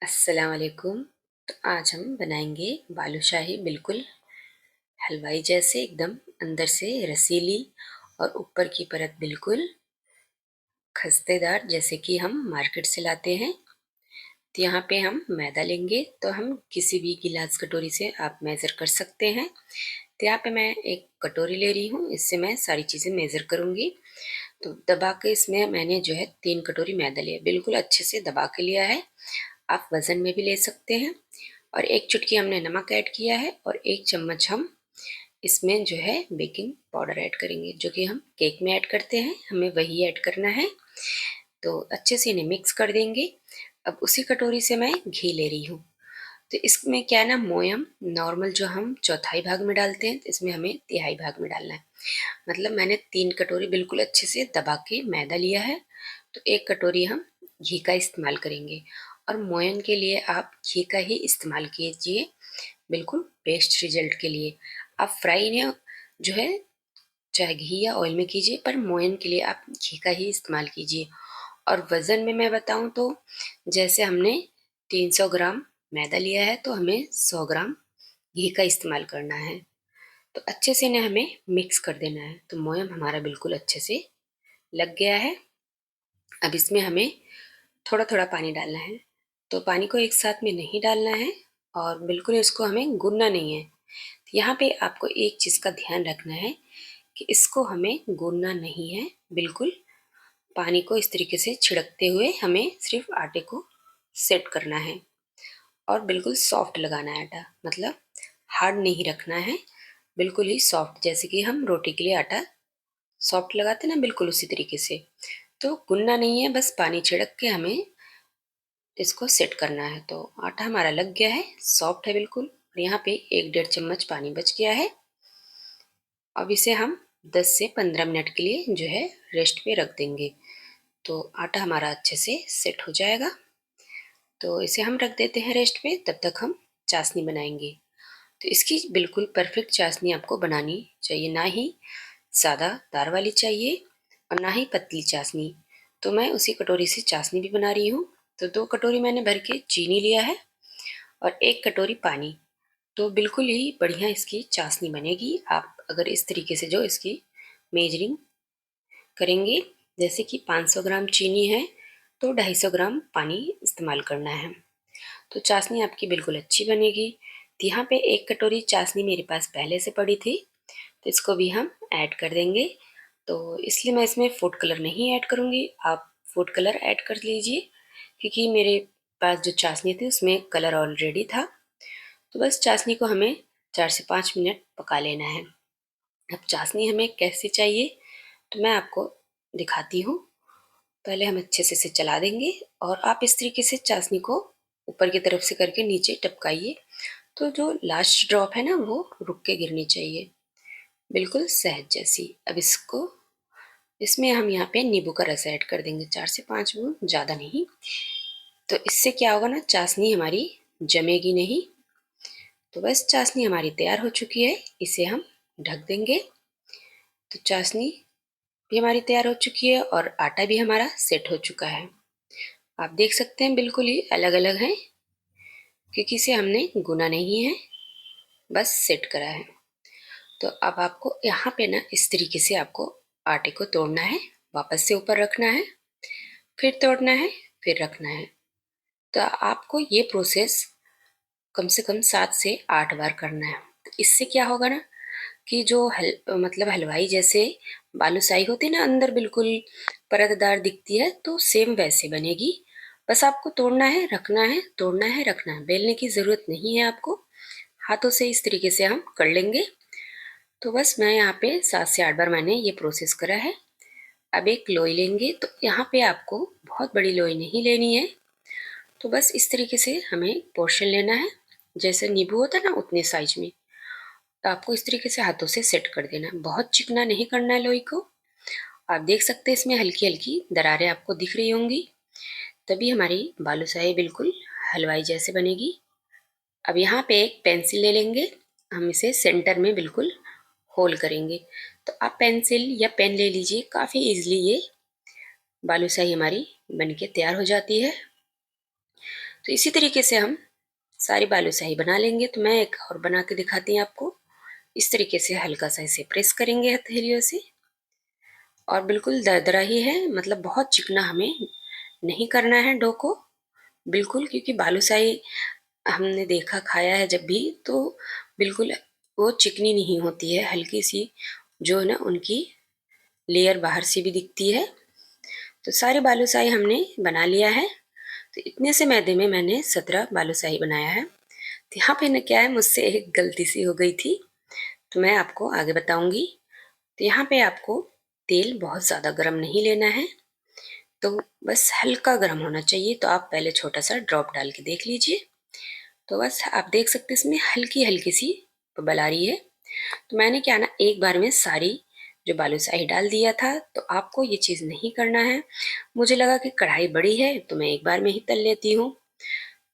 अस्सलाम वालेकुम। तो आज हम बनाएंगे बालूशाही, बिल्कुल हलवाई जैसे, एकदम अंदर से रसीली और ऊपर की परत बिल्कुल खस्तेदार, जैसे कि हम मार्केट से लाते हैं। तो यहाँ पे हम मैदा लेंगे, तो हम किसी भी गिलास कटोरी से आप मेज़र कर सकते हैं। तो यहाँ पे मैं एक कटोरी ले रही हूँ, इससे मैं सारी चीज़ें मेज़र करूँगी। तो दबा के इसमें मैंने जो है 3 कटोरी मैदा लिया, बिल्कुल अच्छे से दबा के लिया है। आप वज़न में भी ले सकते हैं। और 1 चुटकी हमने नमक ऐड किया है और 1 चम्मच हम इसमें जो है बेकिंग पाउडर ऐड करेंगे, जो कि हम केक में ऐड करते हैं, हमें वही ऐड करना है। तो अच्छे से इन्हें मिक्स कर देंगे। अब उसी कटोरी से मैं घी ले रही हूँ। तो इसमें क्या है ना, मोयम नॉर्मल जो हम चौथाई भाग में डालते हैं, तो इसमें हमें तिहाई भाग में डालना है। मतलब मैंने 3 कटोरी बिल्कुल अच्छे से दबा के मैदा लिया है, तो 1 कटोरी हम घी का इस्तेमाल करेंगे। और मोयन के लिए आप घी का ही इस्तेमाल कीजिए, बिल्कुल बेस्ट रिजल्ट के लिए। आप फ्राई ने जो है चाहे घी या ऑयल में कीजिए, पर मोयन के लिए आप घी का ही इस्तेमाल कीजिए। और वज़न में मैं बताऊं तो जैसे हमने 300 ग्राम मैदा लिया है, तो हमें 100 ग्राम घी का इस्तेमाल करना है। तो अच्छे से इन्हें हमें मिक्स कर देना है। तो मोयम हमारा बिल्कुल अच्छे से लग गया है। अब इसमें हमें थोड़ा थोड़ा पानी डालना है। तो पानी को एक साथ में नहीं डालना है और बिल्कुल इसको हमें गूंदना नहीं है। यहाँ पे आपको एक चीज़ का ध्यान रखना है कि इसको हमें गूंदना नहीं है, बिल्कुल पानी को इस तरीके से छिड़कते हुए हमें सिर्फ आटे को सेट करना है। और बिल्कुल सॉफ्ट लगाना है आटा, मतलब हार्ड नहीं रखना है, बिल्कुल ही सॉफ्ट, जैसे कि हम रोटी के लिए आटा सॉफ्ट लगाते हैं ना, बिल्कुल उसी तरीके से। तो गूंदना नहीं है, बस पानी छिड़क के हमें इसको सेट करना है। तो आटा हमारा लग गया है, सॉफ्ट है बिल्कुल। और यहाँ पे 1 डेढ़ चम्मच पानी बच गया है। अब इसे हम 10 से 15 मिनट के लिए जो है रेस्ट पे रख देंगे, तो आटा हमारा अच्छे से सेट हो जाएगा। तो इसे हम रख देते हैं रेस्ट पे, तब तक हम चाशनी बनाएंगे। तो इसकी बिल्कुल परफेक्ट चाशनी आपको बनानी चाहिए, ना ही सादा दार वाली चाहिए और ना ही पतली चाशनी। तो मैं उसी कटोरी से चाशनी भी बना रही हूँ। तो 2 कटोरी मैंने भर के चीनी लिया है और 1 कटोरी पानी। तो बिल्कुल ही बढ़िया इसकी चाशनी बनेगी, आप अगर इस तरीके से जो इसकी मेजरिंग करेंगे। जैसे कि 500 ग्राम चीनी है, तो 250 ग्राम पानी इस्तेमाल करना है। तो चाशनी आपकी बिल्कुल अच्छी बनेगी। तो यहाँ पे 1 कटोरी चाशनी मेरे पास पहले से पड़ी थी, तो इसको भी हम ऐड कर देंगे। तो इसलिए मैं इसमें फूड कलर नहीं ऐड करूँगी, आप फूड कलर ऐड कर लीजिए, क्योंकि मेरे पास जो चाशनी थी उसमें कलर ऑलरेडी था। तो बस चाशनी को हमें 4 से 5 मिनट पका लेना है। अब चाशनी हमें कैसे चाहिए, तो मैं आपको दिखाती हूँ। पहले हम अच्छे से इसे चला देंगे और आप इस तरीके से चाशनी को ऊपर की तरफ से करके नीचे टपकाइए, तो जो लास्ट ड्रॉप है ना, वो रुक के गिरनी चाहिए, बिल्कुल सहज जैसी। अब इसको इसमें हम यहाँ पे नींबू का रस ऐड कर देंगे, 4 से 5 बूंद, ज़्यादा नहीं। तो इससे क्या होगा ना, चाशनी हमारी जमेगी नहीं। तो बस चाशनी हमारी तैयार हो चुकी है, इसे हम ढक देंगे। तो चाशनी भी हमारी तैयार हो चुकी है और आटा भी हमारा सेट हो चुका है। आप देख सकते हैं बिल्कुल ही अलग अलग है, क्योंकि इसे हमने गुना नहीं है, बस सेट करा है। तो अब आपको यहाँ पे ना इस तरीके से आपको आटे को तोड़ना है, वापस से ऊपर रखना है, फिर तोड़ना है, फिर रखना है। तो आपको ये प्रोसेस कम से कम 7 से 8 बार करना है। तो इससे क्या होगा ना, कि जो मतलब हलवाई जैसे बालूशाही होती है ना, अंदर बिल्कुल परतदार दिखती है, तो सेम वैसे बनेगी। बस आपको तोड़ना है, रखना है, तोड़ना है, रखना है, बेलने की ज़रूरत नहीं है आपको। हाथों से इस तरीके से हम कर लेंगे। तो बस मैं यहाँ पे 7 से 8 बार मैंने ये प्रोसेस करा है। अब एक लोई लेंगे, तो यहाँ पे आपको बहुत बड़ी लोई नहीं लेनी है। तो बस इस तरीके से हमें पोर्शन लेना है, जैसे नींबू होता है ना, उतने साइज में। तो आपको इस तरीके से हाथों से सेट कर देना है, बहुत चिकना नहीं करना है लोई को। आप देख सकते हैं इसमें हल्की हल्की दरारें आपको दिख रही होंगी, तभी हमारी बालूशाही बिल्कुल हलवाई जैसे बनेगी। अब यहाँ पे एक पेंसिल ले लेंगे, हम इसे सेंटर में बिल्कुल होल करेंगे। तो आप पेंसिल या पेन ले लीजिए, काफ़ी इजीली ये बालूशाही हमारी बनके तैयार हो जाती है। तो इसी तरीके से हम सारी बालूशाही बना लेंगे। तो मैं एक और बना के दिखाती हूँ आपको। इस तरीके से हल्का सा इसे प्रेस करेंगे हथेलियों से, और बिल्कुल दरदरा ही है, मतलब बहुत चिकना हमें नहीं करना है डो को, बिल्कुल, क्योंकि बालूशाही हमने देखा खाया है जब भी, तो बिल्कुल वो चिकनी नहीं होती है, हल्की सी जो है ना उनकी लेयर बाहर से भी दिखती है। तो सारे बालूशाही हमने बना लिया है। तो इतने से मैदे में मैंने 17 बालूशाही बनाया है। तो यहाँ पे ना क्या है, मुझसे एक गलती सी हो गई थी, तो मैं आपको आगे बताऊंगी। तो यहाँ पे आपको तेल बहुत ज़्यादा गर्म नहीं लेना है, तो बस हल्का गर्म होना चाहिए। तो आप पहले छोटा सा ड्रॉप डाल के देख लीजिए। तो बस आप देख सकते हैं इसमें हल्की हल्की सी बबल आ रही है। तो मैंने क्या ना एक बार में सारी जो बालूशाही डाल दिया था। तो आपको ये चीज़ नहीं करना है। मुझे लगा कि कढ़ाई बड़ी है तो मैं एक बार में ही तल लेती हूँ।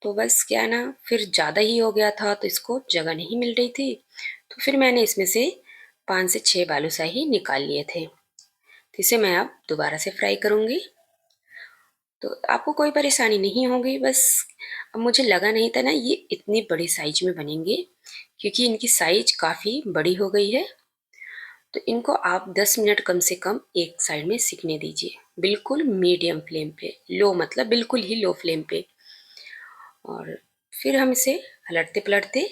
तो बस क्या ना फिर ज़्यादा ही हो गया था, तो इसको जगह नहीं मिल रही थी। तो फिर मैंने इसमें से 5 से 6 बालूशाही निकाल लिए थे। तो इसे मैं अब दोबारा से फ्राई करूँगी। तो आपको कोई परेशानी नहीं होगी। बस अब मुझे लगा नहीं था ना ये इतनी बड़ी साइज में बनेंगे, क्योंकि इनकी साइज काफ़ी बड़ी हो गई है। तो इनको आप 10 मिनट कम से कम एक साइड में सिकने दीजिए, बिल्कुल मीडियम फ्लेम पे, लो मतलब बिल्कुल ही लो फ्लेम पे। और फिर हम इसे पलटते पलटते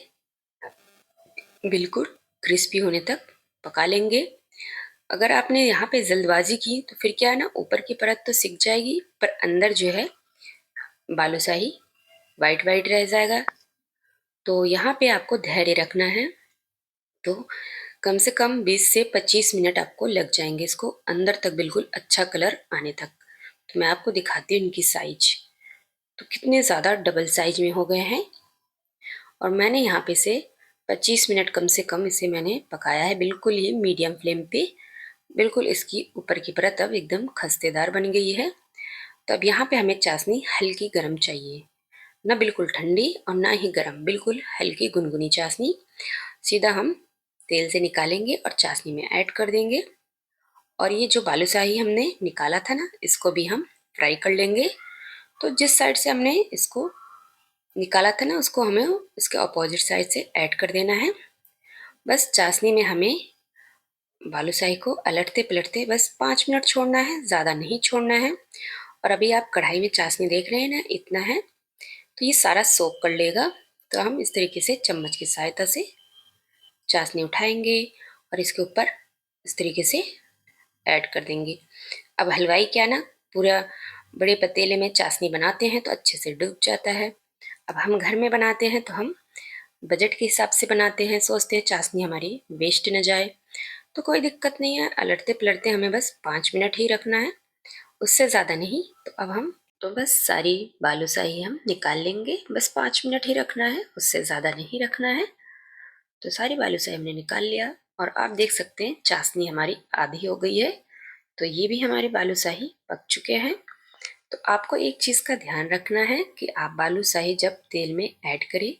बिल्कुल क्रिस्पी होने तक पका लेंगे। अगर आपने यहाँ पे जल्दबाजी की तो फिर क्या है ना, ऊपर की परत तो सिक जाएगी, पर अंदर जो है बालूशाही वाइट वाइट रह जाएगा। तो यहाँ पे आपको धैर्य रखना है। तो कम से कम 20 से 25 मिनट आपको लग जाएंगे इसको अंदर तक बिल्कुल अच्छा कलर आने तक। तो मैं आपको दिखाती हूँ इनकी साइज, तो कितने ज़्यादा डबल साइज में हो गए हैं। और मैंने यहाँ पे से 25 मिनट कम से कम इसे मैंने पकाया है, बिल्कुल ही मीडियम फ्लेम पे। बिल्कुल इसकी ऊपर की परत अब एकदम खस्तेदार बन गई है। तो अब यहाँ पे हमें चाशनी हल्की गर्म चाहिए, ना बिल्कुल ठंडी और ना ही गर्म, बिल्कुल हल्की गुनगुनी चाशनी। सीधा हम तेल से निकालेंगे और चाशनी में ऐड कर देंगे। और ये जो बालूशाही हमने निकाला था ना, इसको भी हम फ्राई कर लेंगे। तो जिस साइड से हमने इसको निकाला था ना, उसको हमें इसके अपोजिट साइड से ऐड कर देना है। बस चाशनी में हमें बालूशाही को अलटते पलटते बस 5 मिनट छोड़ना है, ज़्यादा नहीं छोड़ना है। और अभी आप कढ़ाई में चाशनी देख रहे हैं ना, इतना है, तो ये सारा सोक कर लेगा। तो हम इस तरीके से चम्मच की सहायता से चाशनी उठाएंगे और इसके ऊपर इस तरीके से ऐड कर देंगे। अब हलवाई क्या ना पूरा बड़े पतीले में चाशनी बनाते हैं तो अच्छे से डूब जाता है। अब हम घर में बनाते हैं तो हम बजट के हिसाब से बनाते हैं, सोचते हैं चाशनी हमारी वेस्ट न जाए। तो कोई दिक्कत नहीं है, अलटते पलटते हमें बस 5 मिनट ही रखना है, उससे ज़्यादा नहीं। तो अब हम तो बस सारी बालूशाही हम निकाल लेंगे, बस 5 मिनट ही रखना है, उससे ज़्यादा नहीं रखना है। तो सारी बालूशाही हमने निकाल लिया और आप देख सकते हैं चाशनी हमारी आधी हो गई है। तो ये भी हमारे बालूशाही पक चुके हैं। तो आपको एक चीज़ का ध्यान रखना है कि आप बालूशाही जब तेल में ऐड करें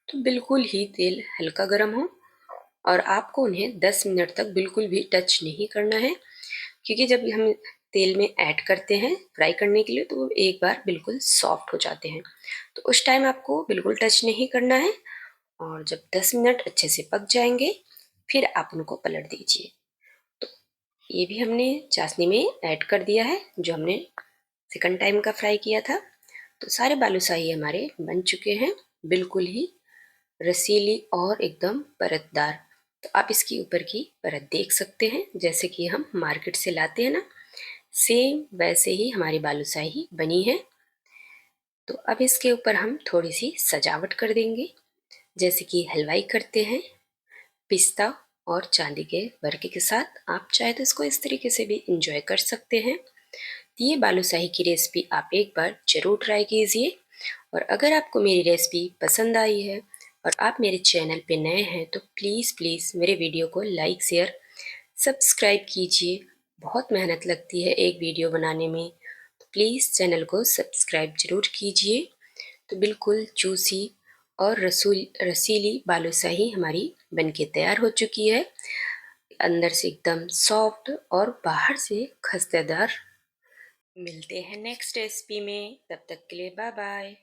तो बिल्कुल ही तेल हल्का गर्म हो, और आपको उन्हें 10 मिनट तक बिल्कुल भी टच नहीं करना है, क्योंकि जब हम तेल में ऐड करते हैं फ्राई करने के लिए तो वो एक बार बिल्कुल सॉफ्ट हो जाते हैं। तो उस टाइम आपको बिल्कुल टच नहीं करना है। और जब 10 मिनट अच्छे से पक जाएंगे फिर आप उनको पलट दीजिए। तो ये भी हमने चाशनी में ऐड कर दिया है जो हमने सेकंड टाइम का फ्राई किया था। तो सारे बालूशाही हमारे बन चुके हैं, बिल्कुल ही रसीली और एकदम परतदार। तो आप इसकी ऊपर की परत देख सकते हैं, जैसे कि हम मार्केट से लाते हैं ना, सेम वैसे ही हमारी बालूशाही बनी है। तो अब इसके ऊपर हम थोड़ी सी सजावट कर देंगे, जैसे कि हलवाई करते हैं पिस्ता और चांदी के वर्क के साथ। आप चाहे तो इसको इस तरीके से भी इंजॉय कर सकते हैं। ये बालूशाही की रेसिपी आप एक बार जरूर ट्राई कीजिए। और अगर आपको मेरी रेसिपी पसंद आई है और आप मेरे चैनल पे नए हैं तो प्लीज़ प्लीज़ मेरे वीडियो को लाइक शेयर सब्सक्राइब कीजिए। बहुत मेहनत लगती है एक वीडियो बनाने में, तो प्लीज़ चैनल को सब्सक्राइब जरूर कीजिए। तो बिल्कुल जूसी और रसीली बालूशाही हमारी बनके तैयार हो चुकी है, अंदर से एकदम सॉफ्ट और बाहर से खस्तेदार। मिलते हैं नेक्स्ट रेसिपी में, तब तक के लिए बाय बाय।